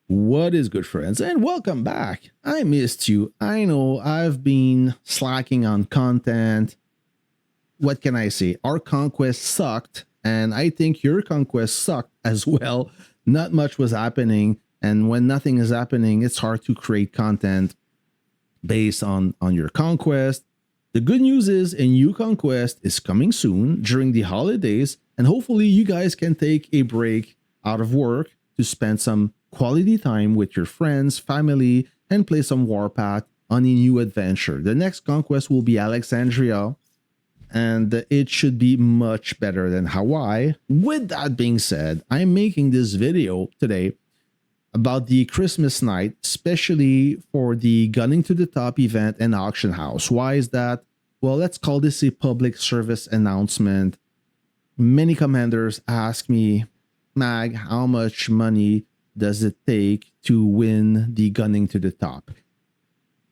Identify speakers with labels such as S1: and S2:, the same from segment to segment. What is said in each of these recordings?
S1: What is good, friends? And welcome back. I missed you. I know I've been slacking on content. What can I say? Our conquest sucked, and I think your conquest sucked as well. Not much was happening, and when nothing is happening, it's hard to create content based on your conquest. The good news is a new conquest is coming soon during the holidays, and hopefully you guys can take a break out of work to spend some quality time with your friends, family, and play some Warpath on a new adventure. The next conquest will be Alexandria, and it should be much better than Hawaii. With that being said, I'm making this video today about the Christmas night, especially for the Gunning to the Top event and auction house. Why is that? Well, let's call this a public service announcement. Many commanders ask me, Mag, how much money does it take to win the Gunning to the Top?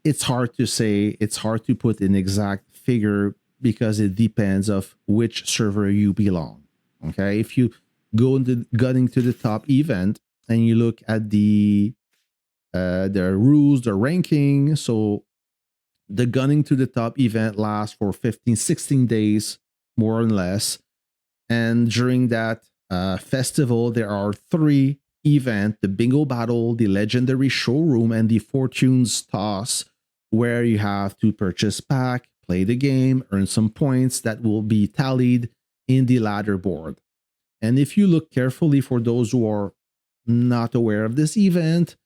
S1: It's hard to say. It's hard to put an exact figure because it depends of which server you belong. Okay, if you go into Gunning to the Top event, and you look at the rules, the ranking. So the Gunning to the Top event lasts for 15, 16 days, more or less. And during that festival, there are three events: the Bingo Battle, the Legendary Showroom, and the Fortunes Toss, where you have to purchase pack, play the game, earn some points that will be tallied in the ladder board. And if you look carefully, for those who are not aware of this event,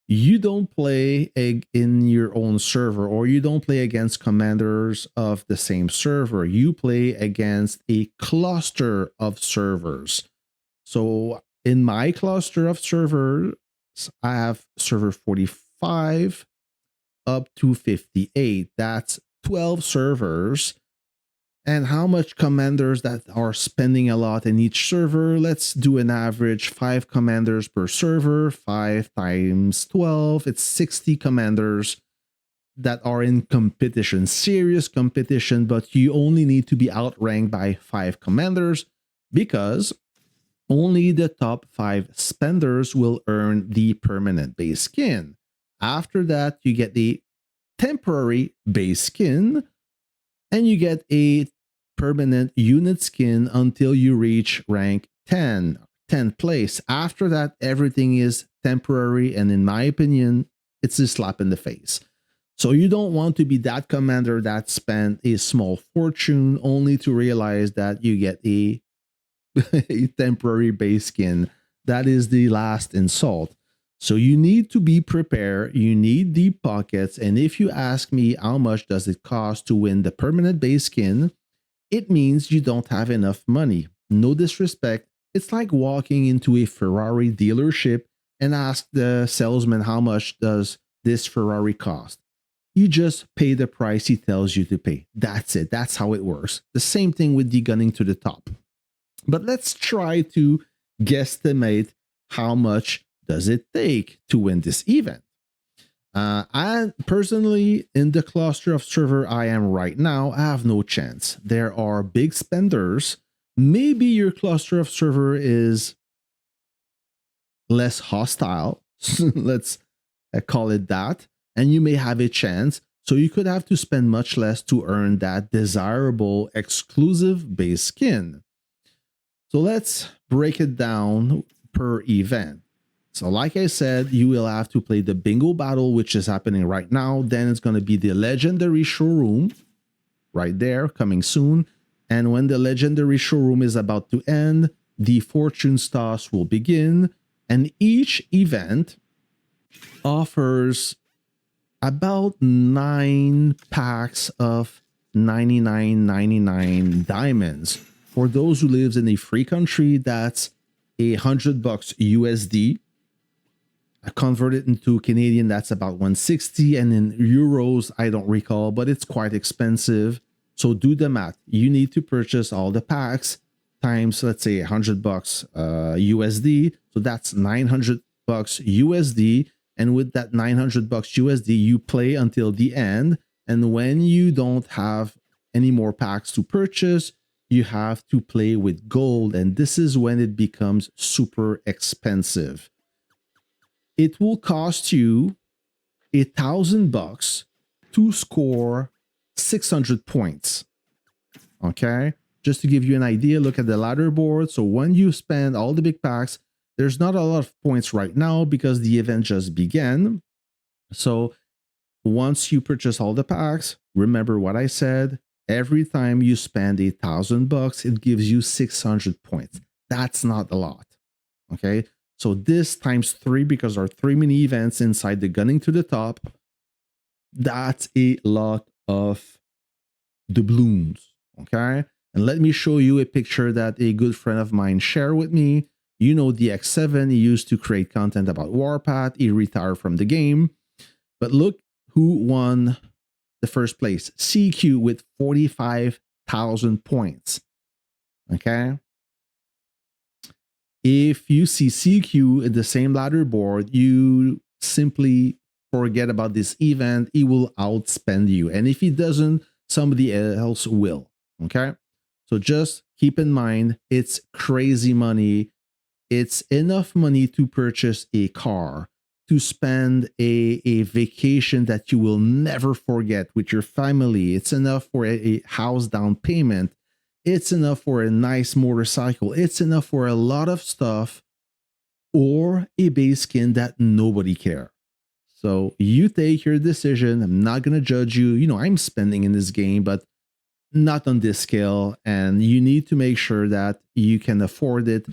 S1: you don't play in your own server, or you don't play against commanders of the same server. You play against a cluster of servers. So in my cluster of servers, I have server 45 up to 58. That's 12 servers. And how much commanders that are spending a lot in each server? Let's do an average 5 commanders per server. 5 times 12, it's 60 commanders that are in competition, serious competition, but you only need to be outranked by 5 commanders, because only the top 5 spenders will earn the permanent base skin. After that, you get the temporary base skin, and you get a permanent unit skin until you reach rank 10th place. After that, everything is temporary, and in my opinion, it's a slap in the face. So you don't want to be that commander that spent a small fortune only to realize that you get a, a temporary base skin. That is the last insult. So you need to be prepared. You need deep pockets. And if you ask me how much does it cost to win the permanent base skin, it means you don't have enough money. No disrespect. It's like walking into a Ferrari dealership and ask the salesman, how much does this Ferrari cost? You just pay the price he tells you to pay. That's it. That's how it works. The same thing with the Gunning to the Top. But let's try to guesstimate how much does it take to win this event. I personally, in the cluster of server I am right now, I have no chance. There are big spenders. Maybe your cluster of server is less hostile. Let's call it that. And you may have a chance. So you could have to spend much less to earn that desirable exclusive base skin. So let's break it down per event. So like I said, you will have to play the Bingo Battle, which is happening right now. Then it's going to be the Legendary Showroom right there, coming soon. And when the Legendary Showroom is about to end, the Fortunes Toss will begin. And each event offers about 9 packs of 99.99 diamonds. For those who lives in a free country, that's $100 USD. I convert it into Canadian, that's about 160, and in euros, I don't recall, but it's quite expensive. So do the math. You need to purchase all the packs times, let's say, $100 USD. So that's $900 USD. And with that $900 USD, you play until the end. And when you don't have any more packs to purchase, you have to play with gold. And this is when it becomes super expensive. it will cost you $1,000 to score 600 points. Okay, just to give you an idea, look at the ladder board. So when you spend all the big packs, there's not a lot of points right now because the event just began. So once you purchase all the packs, remember what I said. Every time you spend $1,000, it gives you 600 points. That's not a lot. Okay, so this times 3, because there are 3 mini events inside the gunning to the top. That's a lot of doubloons. Okay, and let me show you a picture that a good friend of mine shared with me. You know, the X7, he used to create content about Warpath. He retired from the game. But look who won the first place. CQ with 45,000 points. Okay. If you see CQ in the same ladder board, you simply forget about this event. He will outspend you. And if he doesn't, somebody else will. Okay. So just keep in mind, it's crazy money. It's enough money to purchase a car, to spend a vacation that you will never forget with your family. It's enough for a house down payment. It's enough for a nice motorcycle. It's enough for a lot of stuff, or a base skin that nobody cares. So you take your decision. I'm not going to judge you. You know, I'm spending in this game, but not on this scale. And you need to make sure that you can afford it.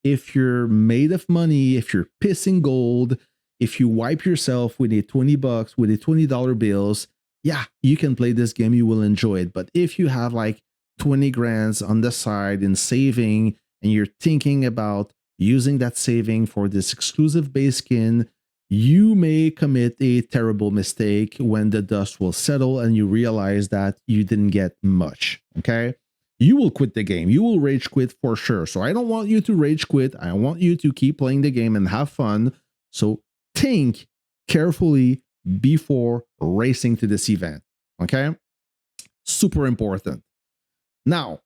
S1: If you're made of money, if you're pissing gold, if you wipe yourself with a $20, with a $20 bills, yeah, you can play this game. You will enjoy it. But if you have like 20 grands on the side in saving, and you're thinking about using that saving for this exclusive base skin, you may commit a terrible mistake when the dust will settle and you realize that you didn't get much. Okay. You will quit the game. You will rage quit for sure. So I don't want you to rage quit. I want you to keep playing the game and have fun. So think carefully before racing to this event. Okay. Super important. Now,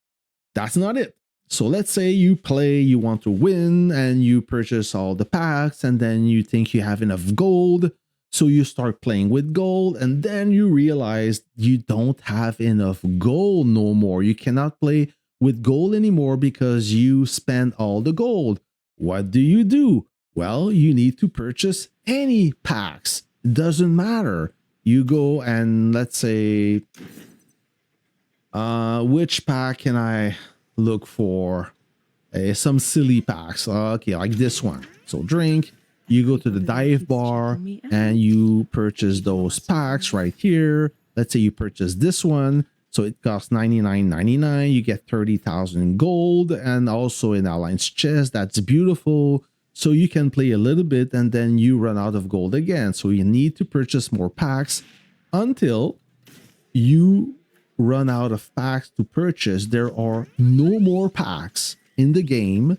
S1: that's not it. So let's say you play, you want to win, and you purchase all the packs, and then you think you have enough gold. So you start playing with gold, and then you realize you don't have enough gold no more. You cannot play with gold anymore because you spent all the gold. What do? Well, you need to purchase any packs. Doesn't matter. You go and let's say, which pack can I look for? Some silly packs. Okay, like this one. So drink. You go to the dive bar and you purchase those packs right here. Let's say you purchase this one. So it costs $99.99. You get 30,000 gold and also an alliance chest. That's beautiful. So you can play a little bit and then you run out of gold again. So you need to purchase more packs until you run out of packs to purchase. There are no more packs in the game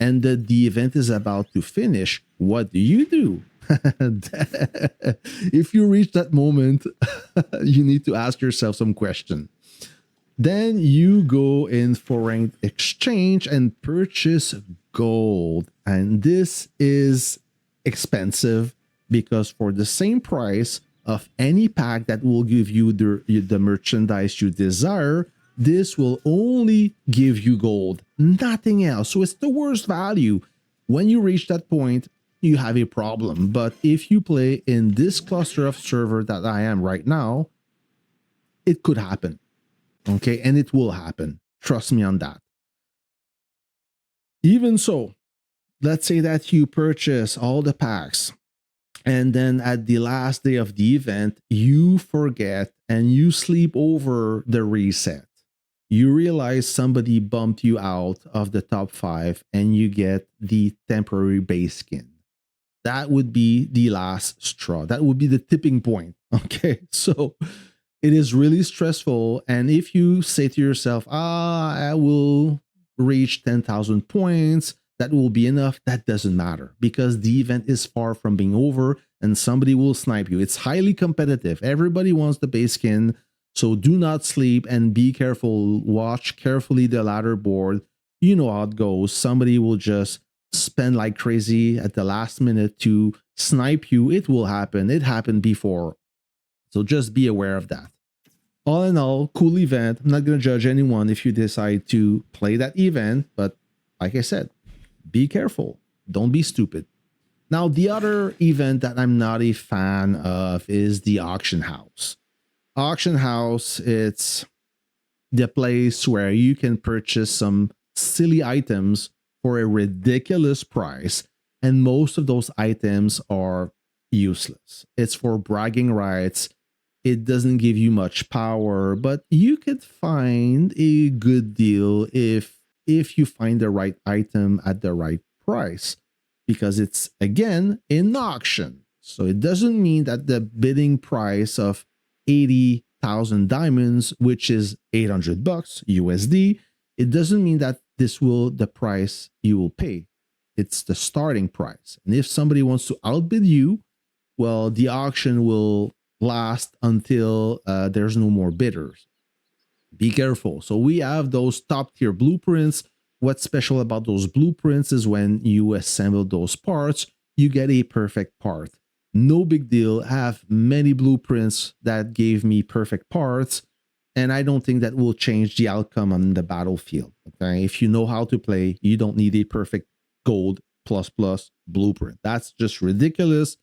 S1: and the event is about to finish. What do? If you reach that moment, you need to ask yourself some question. Then you go in foreign exchange and purchase gold. And this is expensive because for the same price of any pack that will give you the merchandise you desire, this will only give you gold, nothing else. So it's the worst value. When you reach that point, you have a problem. But if you play in this cluster of server that I am right now, it could happen. Okay, and it will happen. Trust me on that. Even so, let's say that you purchase all the packs and then at the last day of the event, you forget and you sleep over the reset. You realize somebody bumped you out of the top 5 and you get the temporary base skin. That would be the last straw. That would be the tipping point. Okay, so it is really stressful. And if you say to yourself, I will reach 10,000 points, that will be enough. That doesn't matter because the event is far from being over and somebody will snipe you. It's highly competitive. Everybody wants the base skin. So do not sleep and be careful. Watch carefully the ladder board. You know how it goes. Somebody will just spend like crazy at the last minute to snipe you, it will happen. It happened before. So just be aware of that. All in all, cool event. I'm not going to judge anyone if you decide to play that event, but like I said, be careful. Don't be stupid. Now, the other event that I'm not a fan of is the auction house. Auction house, it's the place where you can purchase some silly items for a ridiculous price, and most of those items are useless. It's for bragging rights. It doesn't give you much power, but you could find a good deal if you find the right item at the right price, because it's again an auction. So it doesn't mean that the bidding price of 80,000 diamonds, which is $800 USD, it doesn't mean that this will the price you will pay. It's the starting price. And if somebody wants to outbid you, well, the auction will last until there's no more bidders. Be careful. So we have those top tier blueprints. What's special about those blueprints is when you assemble those parts, you get a perfect part. No big deal. I have many blueprints that gave me perfect parts, and I don't think that will change the outcome on the battlefield. Okay, if you know how to play, you don't need a perfect gold plus plus blueprint. That's just ridiculous.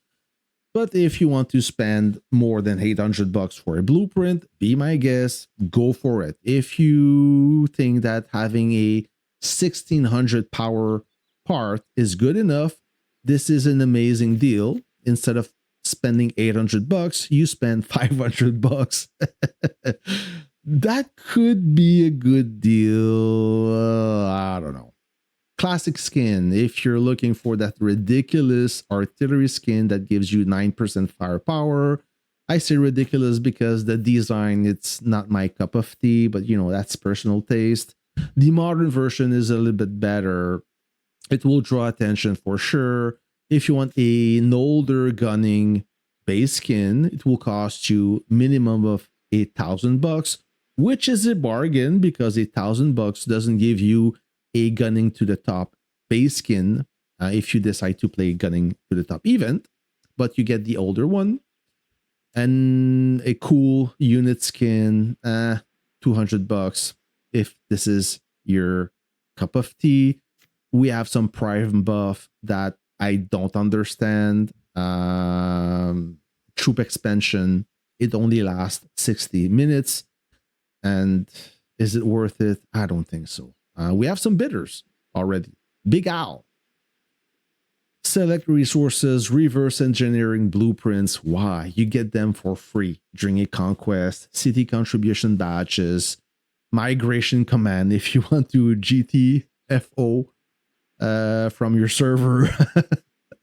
S1: But if you want to spend more than $800 for a blueprint, be my guest, go for it. If you think that having a 1600 power part is good enough, this is an amazing deal. Instead of spending $800, you spend $500. That could be a good deal. I don't know. Classic skin, if you're looking for that ridiculous artillery skin that gives you 9% firepower. I say ridiculous because the design, it's not my cup of tea, but you know, that's personal taste. The modern version is a little bit better. It will draw attention for sure. If you want an older gunning base skin, it will cost you minimum of $8,000, which is a bargain because $8,000 doesn't give you a gunning to the top base skin if you decide to play gunning to the top event, but you get the older one and a cool unit skin, $200 if this is your cup of tea. We have some prime buff that I don't understand. Troop expansion, it only lasts 60 minutes, and is it worth it? I don't think so. We have some bidders already. Big Owl. Select resources, reverse engineering blueprints. Why? You get them for free during a conquest, city contribution badges, migration command if you want to GTFO from your server,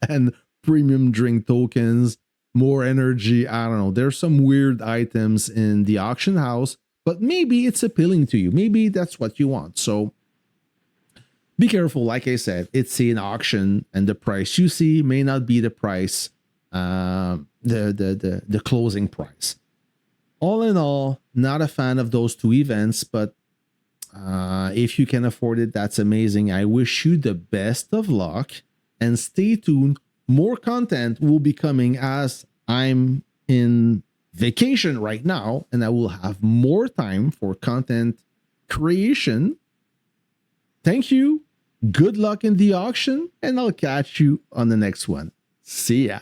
S1: and premium drink tokens, more energy. I don't know. There's some weird items in the auction house, but maybe it's appealing to you. Maybe that's what you want. So be careful. Like I said, it's an auction, and the price you see may not be the price, the closing price. All in all, not a fan of those two events, but if you can afford it, that's amazing. I wish you the best of luck, and stay tuned. More content will be coming as I'm in vacation right now, and I will have more time for content creation. Thank you. Good luck in the auction, and I'll catch you on the next one. See ya.